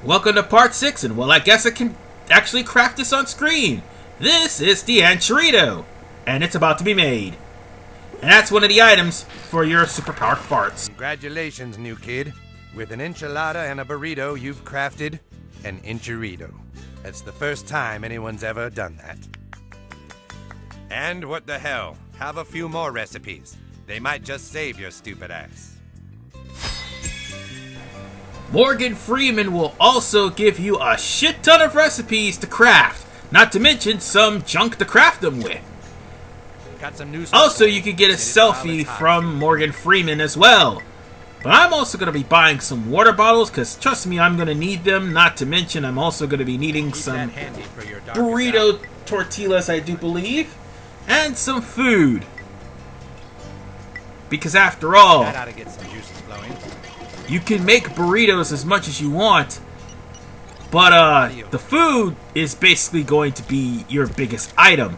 Welcome to part 6, and well, I guess I can actually craft this on screen. This is the enchirito, and it's about to be made. And that's one of the items for your superpowered farts. Congratulations, new kid. With an enchilada and a burrito, you've crafted an enchirito. That's the first time anyone's ever done that. And what the hell? Have a few more recipes. They might just save your stupid ass. Morgan Freeman will also give you a shit ton of recipes to craft, not to mention some junk to craft them with. Got some new Also, you can get a selfie from Morgan Freeman as well. But I'm also going to be buying some water bottles, because trust me, I'm going to need them. Not to mention, I'm also going to be needing some burrito tortillas, I do believe, and some food. Because after all, that ought to get some juices flowing. You can make burritos as much as you want, but the food is basically going to be your biggest item.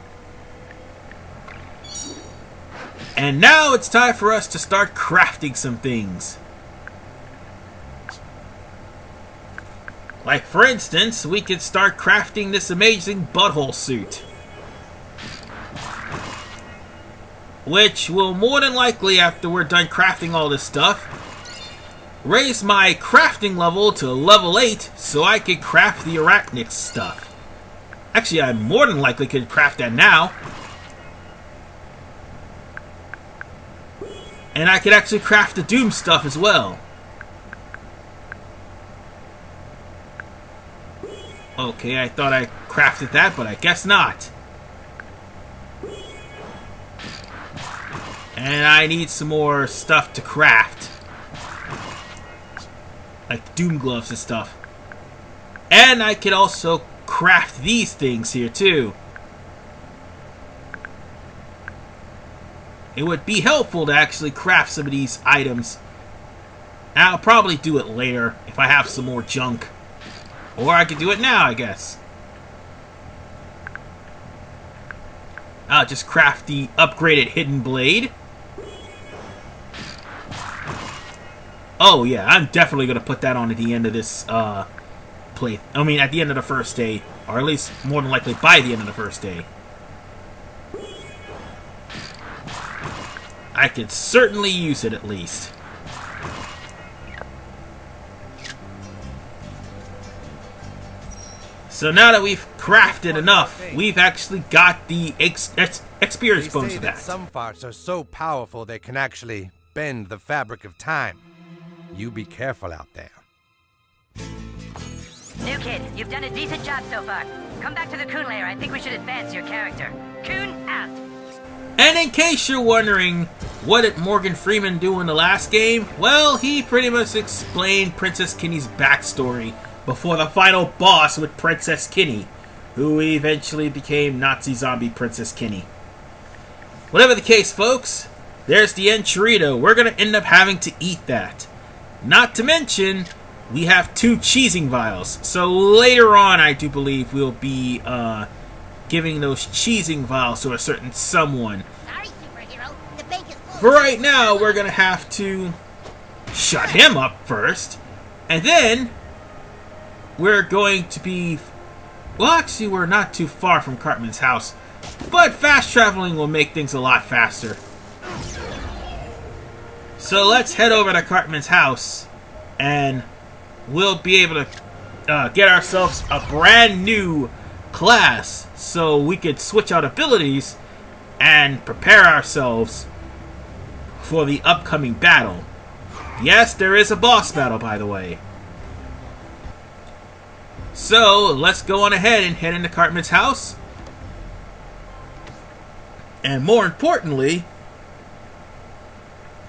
And now it's time for us to start crafting some things. Like, for instance, we could start crafting this amazing butthole suit, which will more than likely, after we're done crafting all this stuff, raise my crafting level to level 8 so I could craft the arachnid stuff. Actually, I more than likely could craft that now. And I could actually craft the Doom stuff as well. Okay, I thought I crafted that, but I guess not. And I need some more stuff to craft. Like Doom gloves and stuff. And I can also craft these things here too. It would be helpful to actually craft some of these items. I'll probably do it later if I have some more junk. Or I could do it now, I guess. I'll just craft the upgraded hidden blade. Oh yeah, I'm definitely going to put that on at the end of this at the end of the first day. Or at least more than likely by the end of the first day. I could certainly use it at least. So now that we've crafted enough, we've actually got the experience bonus for that. Some farts are so powerful they can actually bend the fabric of time. You be careful out there. New kid, you've done a decent job so far. Come back to the Coon lair. I think we should advance your character. Coon out. And in case you're wondering, what did Morgan Freeman do in the last game? Well, he pretty much explained Princess Kenny's backstory before the final boss with Princess Kenny, who eventually became Nazi zombie Princess Kenny. Whatever the case, folks, there's the enchirito. We're going to end up having to eat that. Not to mention, we have 2 cheesing vials. So later on, I do believe we'll be giving those cheesing vials to a certain someone. Sorry, superhero. The bank is closed. For right now, we're going to have to shut him up first. And then, we're going to be... Well, actually, we're not too far from Cartman's house. But fast traveling will make things a lot faster. So let's head over to Cartman's house. And we'll be able to get ourselves a brand new class so we could switch out abilities and prepare ourselves for the upcoming battle. Yes, there is a boss battle, by the way. So let's go on ahead and head into Cartman's house. And more importantly,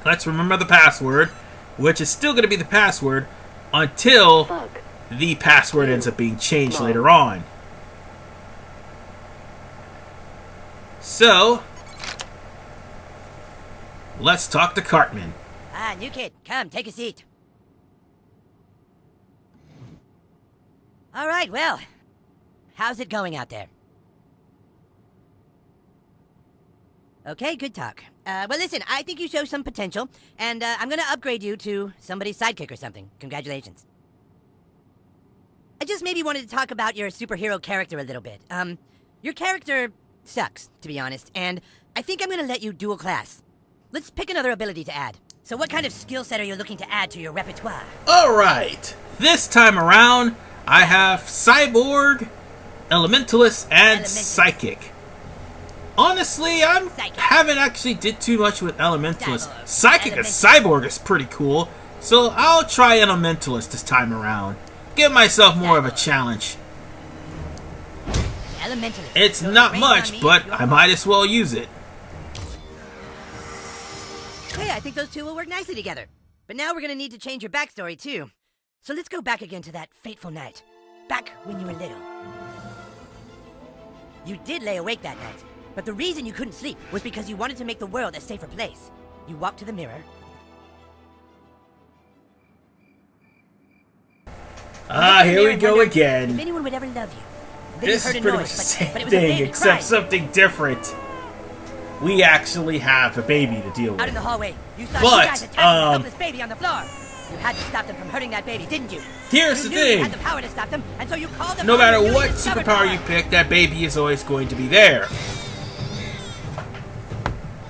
let's remember the password, which is still going to be the password until the password ends up being changed later on. So, let's talk to Cartman. New kid, come, take a seat. All right, well, how's it going out there? Okay, good talk. Well, listen, I think you show some potential, and I'm gonna upgrade you to somebody's sidekick or something. Congratulations. I just maybe wanted to talk about your superhero character a little bit. Your character sucks, to be honest, and I think I'm gonna let you dual class. Let's pick another ability to add. So what kind of skill set are you looking to add to your repertoire? Alright, this time around, I have Cyborg, Elementalist, and Psychic. Honestly, I haven't actually did too much with Elementalist. Psychic and Cyborg is pretty cool, so I'll try Elementalist this time around. Give myself more of a challenge. It's not much, but I might as well use it. Hey, I think those two will work nicely together. But now we're gonna need to change your backstory, too. So let's go back again to that fateful night. Back when you were little. You did lay awake that night, but the reason you couldn't sleep was because you wanted to make the world a safer place. You walked to the mirror. Here we go again. If anyone would ever love you. This is pretty much the same thing, except something different. We actually have a baby to deal with. Out in the hallway, you saw But, two guys attacking a helpless baby on the floor. You had to stop them from hurting that baby, didn't you? Here's the thing. You had the power to stop them, and so you called them. No matter what superpower you pick, that baby is always going to be there.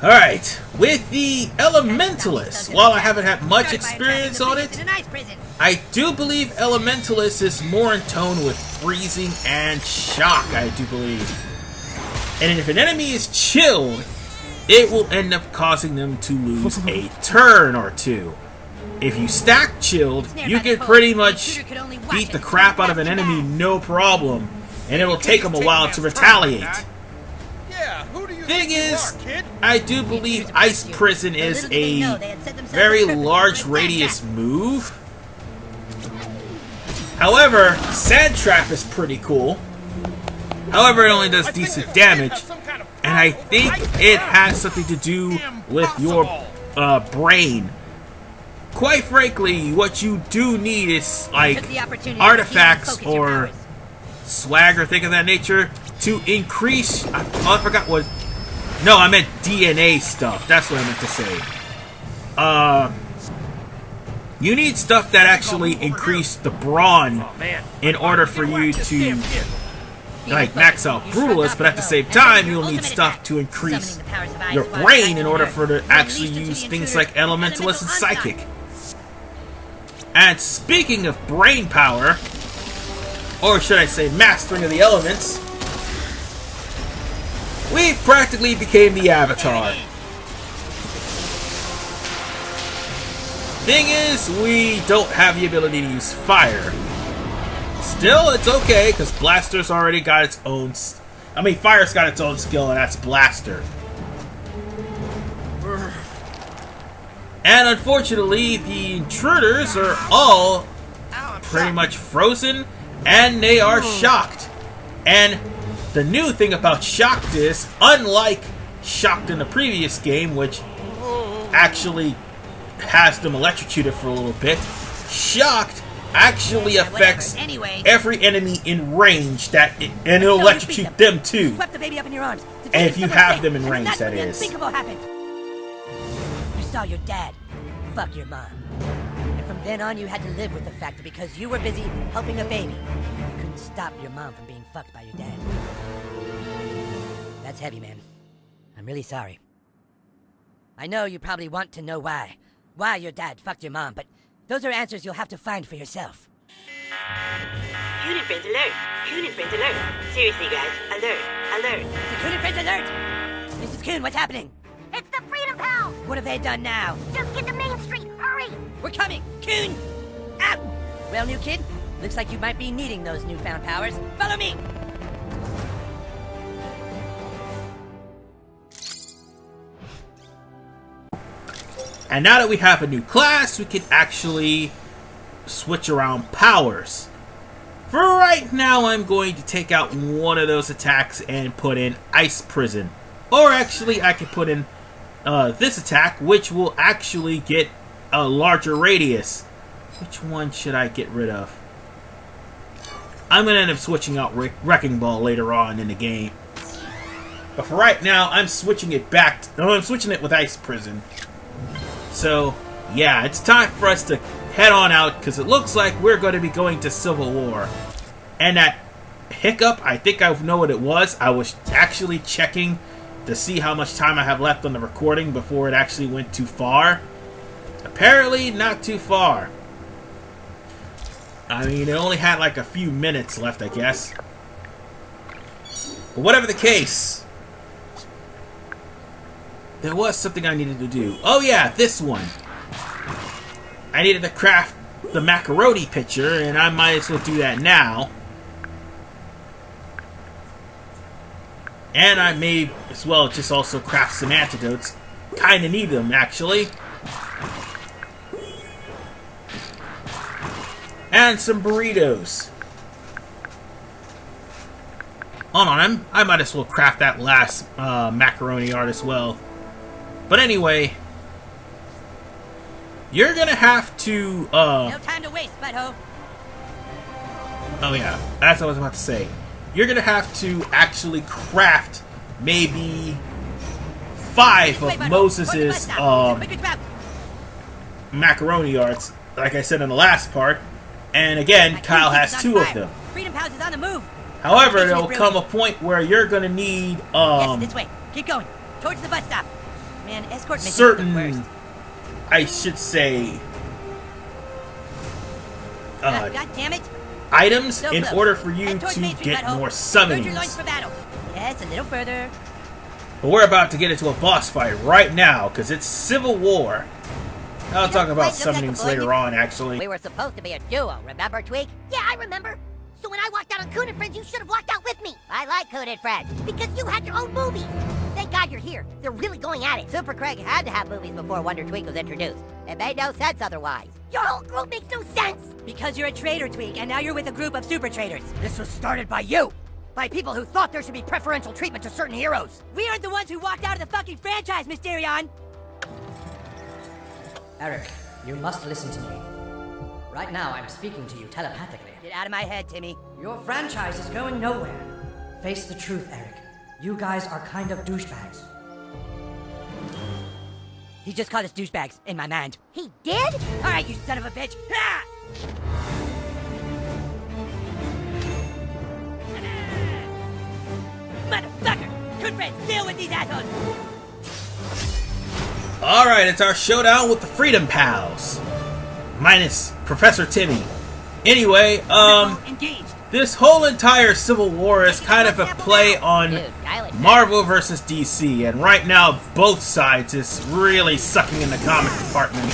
Alright, with the Elementalist, while I haven't had much experience on it, I do believe Elementalist is more in tone with freezing and shock, I do believe. And if an enemy is chilled, it will end up causing them to lose a turn or two. If you stack chilled, you can pretty much beat the crap out of an enemy no problem, and it will take them a while to retaliate. Thing is, I do believe Ice Prison is a very large radius move. However, Sand Trap is pretty cool. However, it only does decent damage, and I think it has something to do with your brain. Quite frankly, what you do need is like artifacts or swag or things of that nature to increase. I forgot what. No, I meant DNA stuff. That's what I meant to say. You need stuff that actually increase the brawn in order for you to like max out Brutalist, but at the same time, you'll need stuff to increase your brain in order for to actually use things like Elementalist and Psychic. And speaking of brain power, or should I say mastering of the elements, we practically became the Avatar. Thing is, we don't have the ability to use fire. Still, it's okay, because Blaster's already got its own... Fire's got its own skill, and that's Blaster. And unfortunately, the intruders are all pretty much frozen, and they are shocked. And the new thing about Shocked is, unlike Shocked in the previous game, which actually has them electrocuted for a little bit, Shocked actually affects every enemy in range, and it'll electrocute them too. And if you have them in range, that is. Saw your dad fuck your mom. And from then on, you had to live with the fact that because you were busy helping a baby, you couldn't stop your mom from being fucked by your dad. That's heavy, man. I'm really sorry. I know you probably want to know why your dad fucked your mom, but those are answers you'll have to find for yourself. Coon and Friends alert! Coon and Friends alert! Seriously, guys, alert! Alert! It's Coon and Friends alert! Mrs. Coon, what's happening? It's the Freedom Pals! What have they done now? Just get to Main Street, hurry! We're coming! Coon! Out! Well, new kid, looks like you might be needing those newfound powers. Follow me! And now that we have a new class, we can actually switch around powers. For right now, I'm going to take out one of those attacks and put in Ice Prison. Or actually, I can put in this attack, which will actually get a larger radius. Which one should I get rid of? I'm going to end up switching out Wrecking Ball later on in the game. But for right now, I'm switching it back. I'm switching it with Ice Prison. So, yeah, it's time for us to head on out, because it looks like we're going to be going to Civil War. And that hiccup, I think I know what it was. I was actually checking to see how much time I have left on the recording before it actually went too far. Apparently, not too far. I mean, it only had like a few minutes left, I guess. But whatever the case, there was something I needed to do. Oh yeah, this one. I needed to craft the macaroni pitcher, and I might as well do that now. And I may as well just also craft some antidotes. Kinda need them, actually. And some burritos. Hold on, I might as well craft that last macaroni art as well. But anyway, you're gonna have to, No time to waste, butthole. Oh yeah, that's what I was about to say. You're gonna have to actually craft maybe 5 of Moses's macaroni arts, like I said in the last part. And again, Kyle has 2 of them. Freedom Pals is on the move. However, there will come a point where you're gonna need Yes, this way. Keep going. Towards the bus stop. Man, escort missions are the worst. certain, I should say, God damn it. items So in close. order for you Head towards to Main Street, get butthole. more Load your loins summonings. for battle. Yes, a little further. But we're about to get into a boss fight right now, because it's Civil War. I'll talk about Wait, look like a summonings boy. later on, actually. We were supposed to be a duo, remember, Tweak? Yeah, I remember. So when I walked out on Coon and Friends, you should have walked out with me. I like Coon and Friends. Because you had your own movies. Thank God you're here. They're really going at it. Super Craig had to have movies before Wonder Tweak was introduced. It made no sense otherwise. Your whole group makes no sense. Because you're a traitor, Tweak, and now you're with a group of super traitors. This was started by you. By people who thought there should be preferential treatment to certain heroes. We aren't the ones who walked out of the fucking franchise, Mysterion! Eric, you must listen to me. Right now, I'm speaking to you telepathically. Get out of my head, Timmy. Your franchise is going nowhere. Face the truth, Eric. You guys are kind of douchebags. He just called us douchebags, in my mind. He did? Alright, you son of a bitch! Ha! Motherfucker! Good friends, deal with these assholes! Alright, it's our showdown with the Freedom Pals. Minus Professor Timmy. Anyway, Engaged! this whole entire Civil War is kind of a play on Marvel versus DC, and right now both sides is really sucking in the comic department,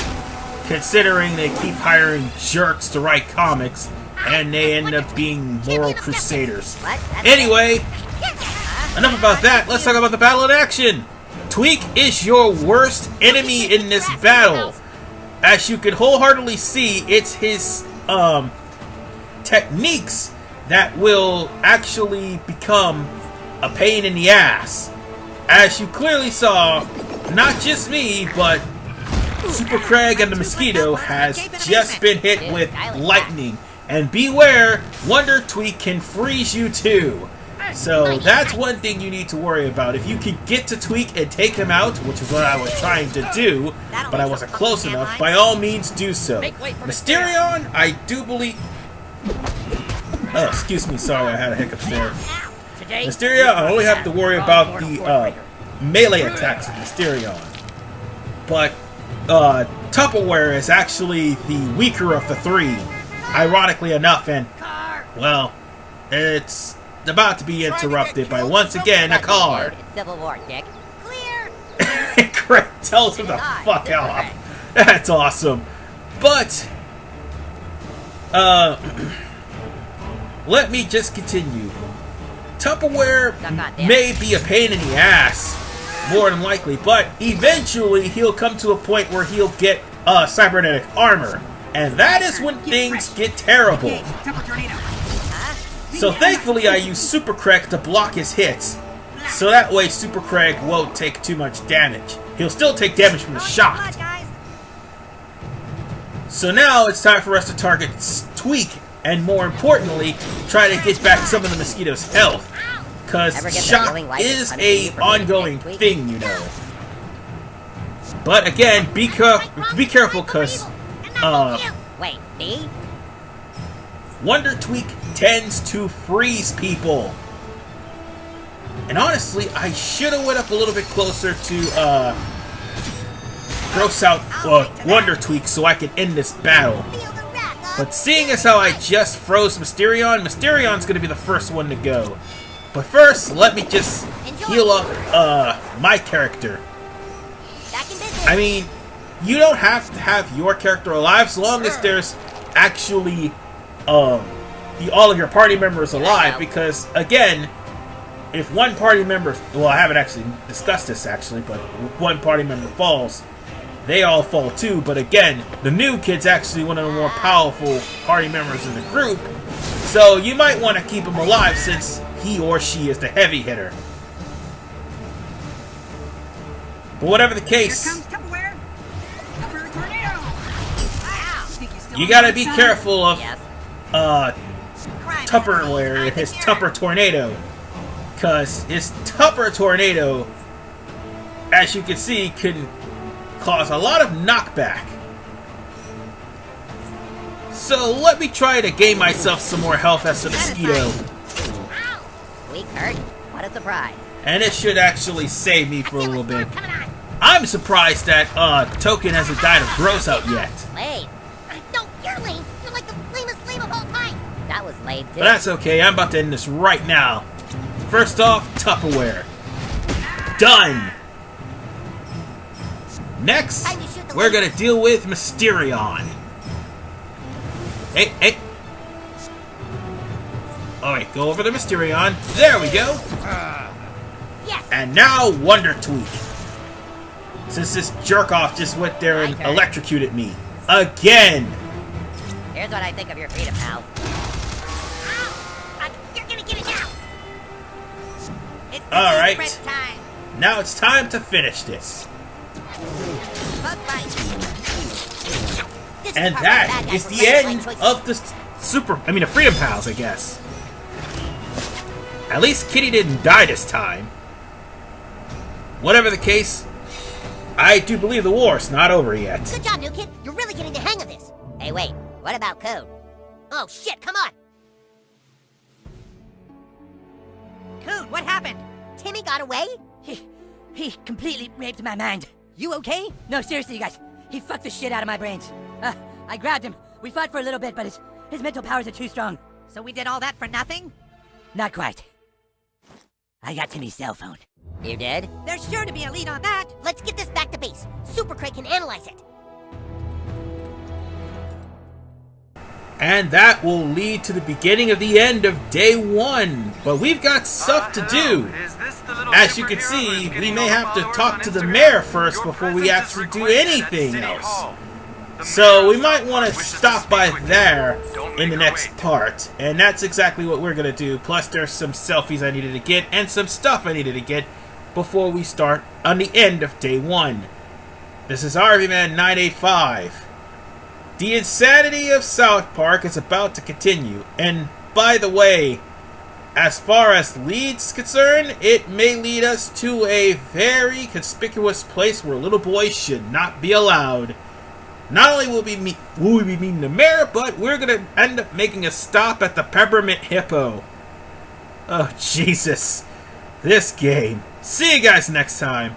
considering they keep hiring jerks to write comics, and they end up being moral crusaders. Anyway, enough about that, let's talk about the battle in action! Tweak is your worst enemy in this battle. As you can wholeheartedly see, it's his techniques that will actually become a pain in the ass. As you clearly saw, not just me, but Super Craig and the Mosquito has just been hit with lightning. And beware, Wonder Tweak can freeze you too. So that's one thing you need to worry about. If you can get to Tweak and take him out, which is what I was trying to do, but I wasn't close enough, by all means do so. Mysterion, I do believe... Oh, excuse me, sorry, I had a hiccup there. Mysterion, I only have to worry about the melee attacks of Mysterion. But Tupperware is actually the weaker of the 3, ironically enough, and, well, it's about to be interrupted by, once again, a car. Civil War, Dick. Clear! Craig tells him to fuck off. That's awesome. But, let me just continue. Tupperware may be a pain in the ass, more than likely, but eventually he'll come to a point where he'll get cybernetic armor. And that is when things get terrible. So thankfully I use Super Craig to block his hits, so that way Super Craig won't take too much damage. He'll still take damage from the shock. So now it's time for us to target Tweak, and more importantly, try to get back some of the Mosquito's health. Because shock is a ongoing thing, you know. But again, be careful, because Wait, me? Wonder Tweak tends to freeze people. And honestly, I should have went up a little bit closer to gross out Wonder Tweak so I could end this battle. But seeing as how I just froze Mysterion's gonna be the first one to go. But first, let me just heal up my character. I mean, you don't have to have your character alive as long as there's actually all of your party members alive, because again, if one party member, well, I haven't actually discussed this actually, but if one party member falls, they all fall too. But again, the new kid's actually one of the more powerful party members in the group, so you might want to keep him alive since he or she is the heavy hitter. But whatever the case, you gotta be careful of Tupperware and his Tupper Tornado, because his Tupper Tornado, as you can see, can cause a lot of knockback. So let me try to gain myself some more health as a mosquito. Weak hurt? What a surprise. And it should actually save me for a little bit. I'm surprised that Token hasn't died of gross out yet. Lame. No, you're lame. You're like the lamest lame of all time. That was lame too. But that's okay, I'm about to end this right now. First off, Tupperware. Done! Next, we're gonna deal with Mysterion. Hey. Alright, go over to Mysterion. There we go! Yes. And now, Wonder Tweak. Since this jerk-off just went there and electrocuted me. Again! Here's what I think of your freedom, pal. You're gonna get it now! It's Alright. time. Now it's time to finish this. And that is the end of the the Freedom Pals, I guess. At least Kitty didn't die this time. Whatever the case, I do believe the war's not over yet. Good job, new kid. You're really getting the hang of this. Hey, wait. What about Coon? Oh, shit, come on. Coon, what happened? Timmy got away? He completely raped my mind. You okay? No, seriously, you guys. He fucked the shit out of my brains. I grabbed him. We fought for a little bit, but his mental powers are too strong. So we did all that for nothing? Not quite. I got Timmy's cell phone. You did? There's sure to be a lead on that. Let's get this back to base. Super Craig can analyze it. And that will lead to the beginning of the end of day 1. But we've got stuff to do. As you can see, we may have to talk to the mayor first before we actually do anything else. So we might want to stop by there in the next part. And that's exactly what we're going to do. Plus there's some selfies I needed to get and some stuff I needed to get before we start on the end of day 1. This is RVman 985. The insanity of South Park is about to continue. And by the way, as far as leads concerned, it may lead us to a very conspicuous place where little boys should not be allowed. Not only will we be meeting the mayor, but we're going to end up making a stop at the Peppermint Hippo. Oh, Jesus. This game. See you guys next time.